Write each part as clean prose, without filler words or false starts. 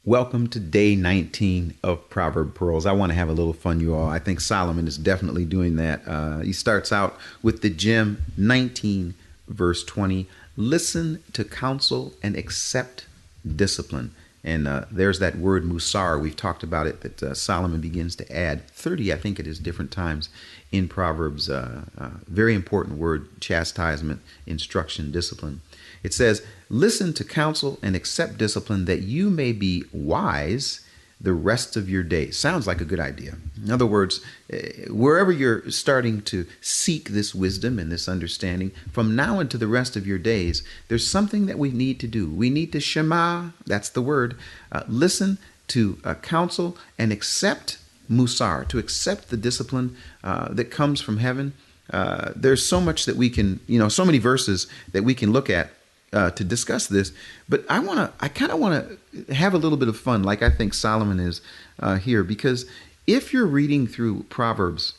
Welcome to day 19 of Proverb Pearls. I want to have a little fun, you all. I think Solomon is definitely doing that. He starts out with the gem 19, verse 20. Listen to counsel and accept discipline. And there's that word musar. We've talked about it, that Solomon begins to add 30, I think it is, different times in Proverbs. Very important word: chastisement, instruction, discipline. It says, listen to counsel and accept discipline that you may be wise the rest of your days. Sounds like a good idea. In other words, wherever you're starting to seek this wisdom and this understanding, from now into the rest of your days, there's something that we need to do. We need to shema, that's the word, listen to counsel and accept musar, to accept the discipline that comes from heaven. There's so much that we can, so many verses that we can look at to discuss this, but I kind of want to have a little bit of fun, like I think Solomon is here, because if you're reading through Proverbs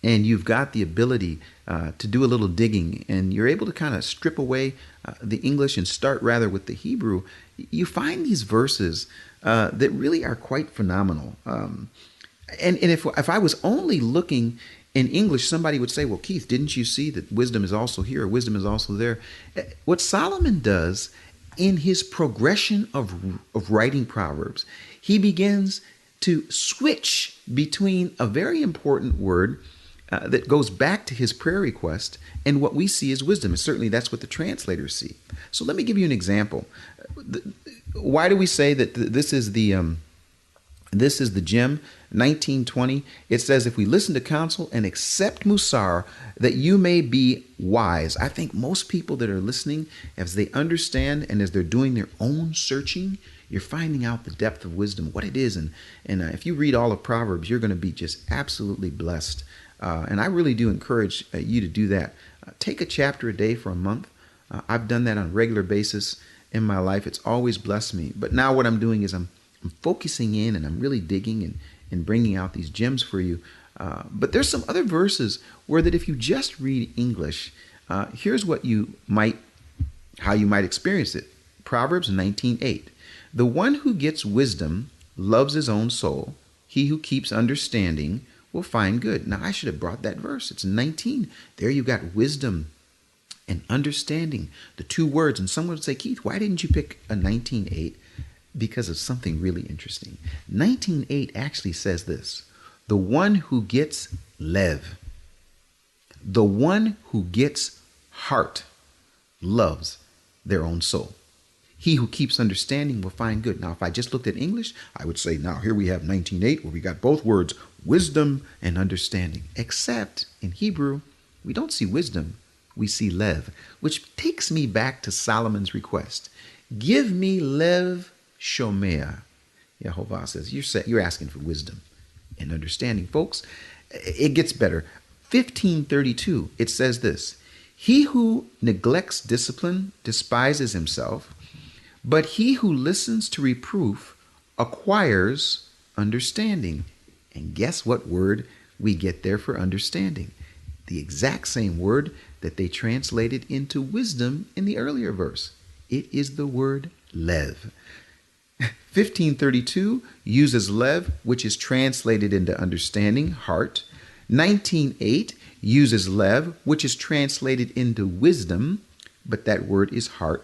and you've got the ability to do a little digging and you're able to kind of strip away the English and start rather with the Hebrew, you find these verses that really are quite phenomenal. And if I was only looking in English, somebody would say, well, Keith, didn't you see that wisdom is also here, or wisdom is also there? What Solomon does in his progression of writing Proverbs, he begins to switch between a very important word that goes back to his prayer request and what we see as wisdom. And certainly that's what the translators see. So let me give you an example. Why do we say that this is the gem 1920? It says, if we listen to counsel and accept musar, that you may be wise. I think most people that are listening, as they understand and as they're doing their own searching, you're finding out the depth of wisdom, what it is. And if you read all of Proverbs, you're going to be just absolutely blessed. And I really do encourage you to do that. Take a chapter a day for a month. I've done that on a regular basis in my life. It's always blessed me. But now what I'm doing is I'm focusing in and I'm really digging and bringing out these gems for you. But there's some other verses where that if you just read English, here's how you might experience it. Proverbs 19:8. The one who gets wisdom loves his own soul. He who keeps understanding will find good. Now, I should have brought that verse. It's 19. There you got wisdom and understanding, the two words. And someone would say, Keith, why didn't you pick a 19:8? Because of something really interesting. 19:8 actually says this: the one who gets lev, the one who gets heart, loves their own soul. He who keeps understanding will find good. Now, if I just looked at English, I would say, now here we have 19:8, where we got both words, wisdom and understanding. Except in Hebrew, we don't see wisdom, we see lev, which takes me back to Solomon's request. Give me lev Shomea. Yehovah says, you're asking for wisdom and understanding. Folks, it gets better. 15:32, it says this: he who neglects discipline despises himself, but he who listens to reproof acquires understanding. And guess what word we get there for understanding? The exact same word that they translated into wisdom in the earlier verse. It is the word lev. 15:32 uses lev, which is translated into understanding, heart. 19:8 uses lev, which is translated into wisdom, but that word is heart.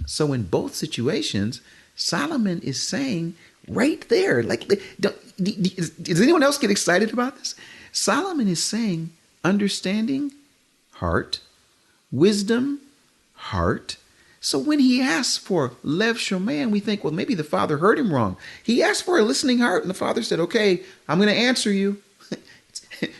So in both situations, Solomon is saying right there, does anyone else get excited about this? Solomon is saying understanding, heart, wisdom, heart. So when he asks for lev shomea, we think, well, maybe the father heard him wrong. He asked for a listening heart, and the father said, okay, I'm going to answer you.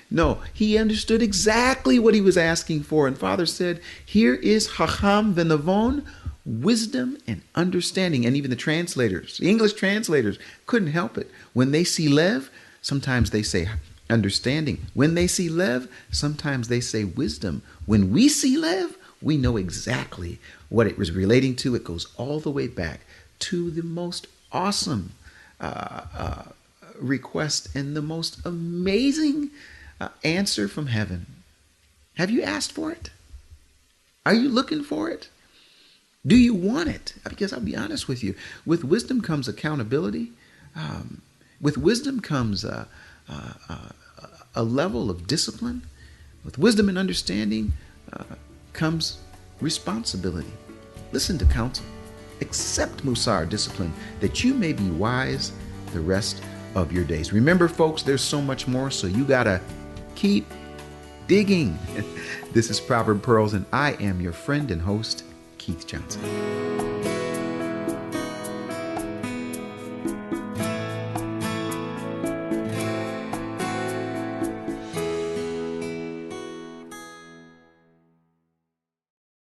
No, he understood exactly what he was asking for. And father said, here is chacham v'navon, wisdom and understanding. And even the translators, the English translators, couldn't help it. When they see lev, sometimes they say understanding. When they see lev, sometimes they say wisdom. When we see lev, we know exactly what it was relating to. It goes all the way back to the most awesome request and the most amazing answer from heaven. Have you asked for it? Are you looking for it? Do you want it? Because I'll be honest with you, with wisdom comes accountability. With wisdom comes a level of discipline. With wisdom and understanding comes responsibility. Listen to counsel. Accept Musar, discipline, that you may be wise the rest of your days. Remember, folks, there's so much more, so you got to keep digging. This is Proverb Pearls, and I am your friend and host, Keith Johnson.